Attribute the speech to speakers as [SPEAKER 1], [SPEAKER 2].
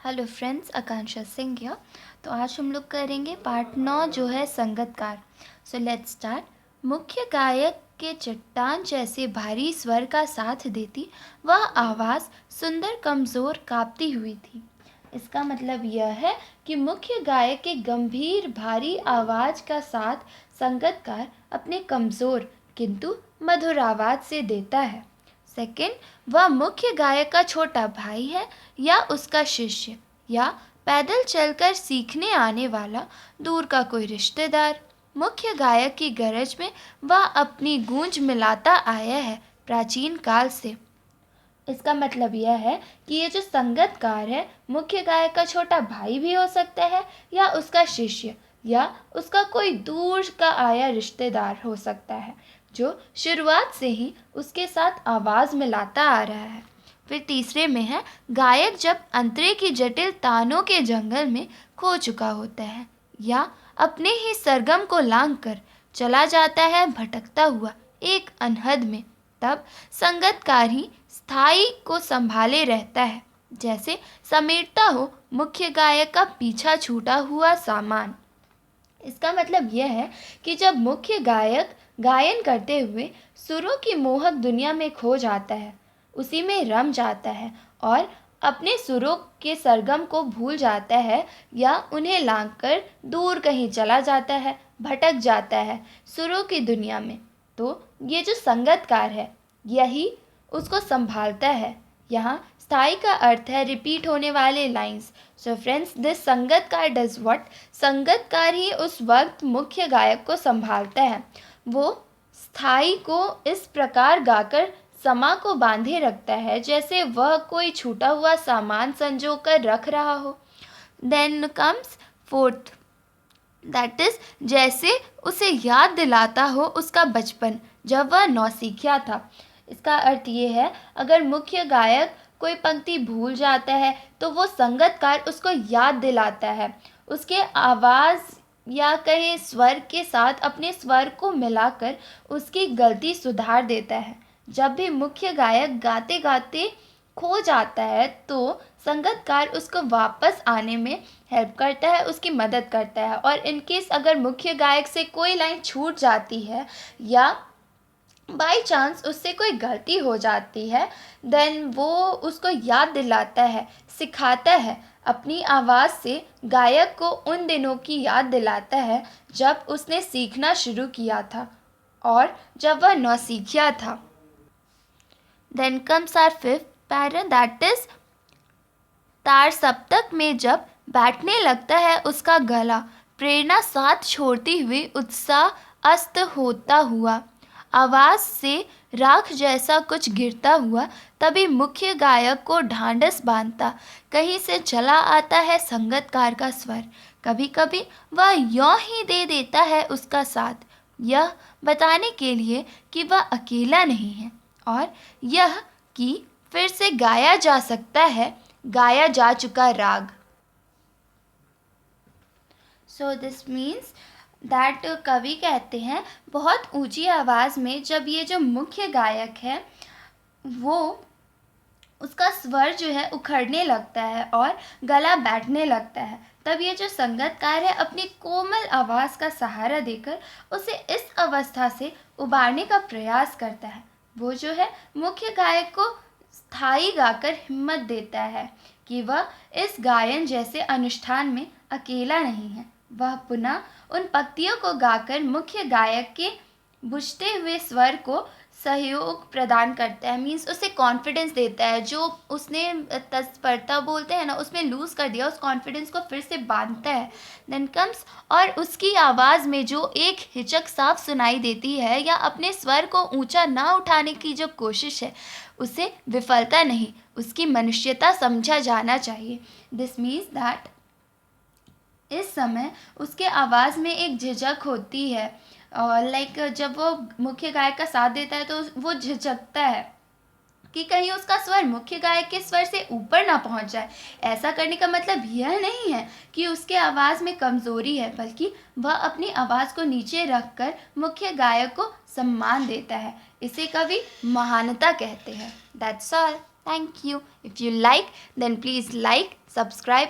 [SPEAKER 1] Hello friends, Akanksha Singh here। तो आज हम लोग करेंगे पार्ट 9 जो है संगतकार। So let's start. मुख्य गायक के चट्टान जैसे भारी स्वर का साथ देती वह आवाज़ सुंदर कमज़ोर काँपती हुई थी। इसका मतलब यह है कि मुख्य गायक के गंभीर भारी आवाज़ का साथ संगतकार अपने कमज़ोर किंतु मधुर आवाज़ से देता है। सेकंड, वह मुख्य गायक का छोटा भाई है या उसका शिष्य या पैदल चलकर सीखने आने वाला दूर का कोई रिश्तेदार। मुख्य गायक की गरज में वह अपनी गूंज मिलाता आया है प्राचीन काल से। इसका मतलब यह है कि ये जो संगतकार है मुख्य गायक का छोटा भाई भी हो सकता है या उसका शिष्य या उसका कोई दूर का आया रिश्तेदार हो सकता है जो शुरुआत से ही उसके साथ आवाज़ मिलाता आ रहा है। फिर तीसरे में है गायक जब अंतरे की जटिल तानों के जंगल में खो चुका होता है या अपने ही सरगम को लांघ कर चला जाता है भटकता हुआ एक अनहद में, तब संगतकार ही स्थाई को संभाले रहता है, जैसे समेटता हो मुख्य गायक का पीछा छूटा हुआ सामान। इसका मतलब यह है कि जब मुख्य गायक गायन करते हुए सुरों की मोहक दुनिया में खो जाता है, उसी में रम जाता है और अपने सुरों के सरगम को भूल जाता है या उन्हें लांघकर दूर कहीं चला जाता है, भटक जाता है सुरों की दुनिया में, तो ये जो संगतकार है यही उसको संभालता है। यहाँ स्थाई का अर्थ है रिपीट होने वाले लाइंस। सो फ्रेंड्स, दिस संगतकार डज व्हाट। संगतकार ही उस वक्त मुख्य गायक को संभालता है। वो स्थाई को इस प्रकार गाकर समा को बांधे रखता है जैसे वह कोई छूटा हुआ सामान संजो कर रख रहा हो। Then comes fourth, that is जैसे उसे याद दिलाता हो उसका बचपन जब वह नौसिखिया था। इसका अर्थ ये है अगर मुख्य गायक कोई पंक्ति भूल जाता है तो वो संगतकार उसको याद दिलाता है, उसके आवाज़ या कहें स्वर के साथ अपने स्वर को मिलाकर उसकी गलती सुधार देता है। जब भी मुख्य गायक गाते गाते खो जाता है तो संगतकार उसको वापस आने में हेल्प करता है, उसकी मदद करता है। और इनकेस अगर मुख्य गायक से कोई लाइन छूट जाती है या बाई चांस उससे कोई गलती हो जाती है, देन वो उसको याद दिलाता है, सिखाता है, अपनी आवाज़ से गायक को उन दिनों की याद दिलाता है जब उसने सीखना शुरू किया था और जब वह नौसिखिया था। Then comes our fifth pattern, that is तार सप्तक में जब बैठने लगता है उसका गला, प्रेरणा साथ छोड़ती हुई उत्साह अस्त होता हुआ, आवाज़ से राख जैसा कुछ गिरता हुआ, तभी मुख्य गायक को ढांढस बांधता कहीं से चला आता है संगतकार का स्वर। कभी कभी वह यों ही दे देता है उसका साथ, यह बताने के लिए कि वह अकेला नहीं है और यह कि फिर से गाया जा सकता है गाया जा चुका राग। सो दिस मीन्स दैट कवि कहते हैं बहुत ऊंची आवाज़ में जब ये जो मुख्य गायक है वो उसका स्वर जो है उखड़ने लगता है और गला बैठने लगता है, तब ये जो संगतकार है अपनी कोमल आवाज़ का सहारा देकर उसे इस अवस्था से उबारने का प्रयास करता है। वो जो है मुख्य गायक को स्थाई गाकर हिम्मत देता है कि वह इस गायन जैसे अनुष्ठान में अकेला नहीं है। वह पुनः उन पंक्तियों को गाकर मुख्य गायक के बुझते हुए स्वर को सहयोग प्रदान करता है, मीन्स उसे कॉन्फिडेंस देता है। जो उसने तत्परता बोलते हैं ना उसमें लूज़ कर दिया, उस कॉन्फिडेंस को फिर से बांधता है। देन कम्स, और उसकी आवाज़ में जो एक हिचक साफ सुनाई देती है या अपने स्वर को ऊंचा ना उठाने की जो कोशिश है उसे विफलता नहीं, उसकी मनुष्यता समझा जाना चाहिए। दिस मीन्स दैट इस समय उसके आवाज़ में एक झिझक होती है, लाइक जब वो मुख्य गायक का साथ देता है तो वो झिझकता है कि कहीं उसका स्वर मुख्य गायक के स्वर से ऊपर ना पहुंच जाए। ऐसा करने का मतलब यह नहीं है कि उसके आवाज़ में कमज़ोरी है, बल्कि वह अपनी आवाज़ को नीचे रखकर मुख्य गायक को सम्मान देता है। इसे कवि महानता कहते हैं। That's all. Thank you. If you like, then please like, subscribe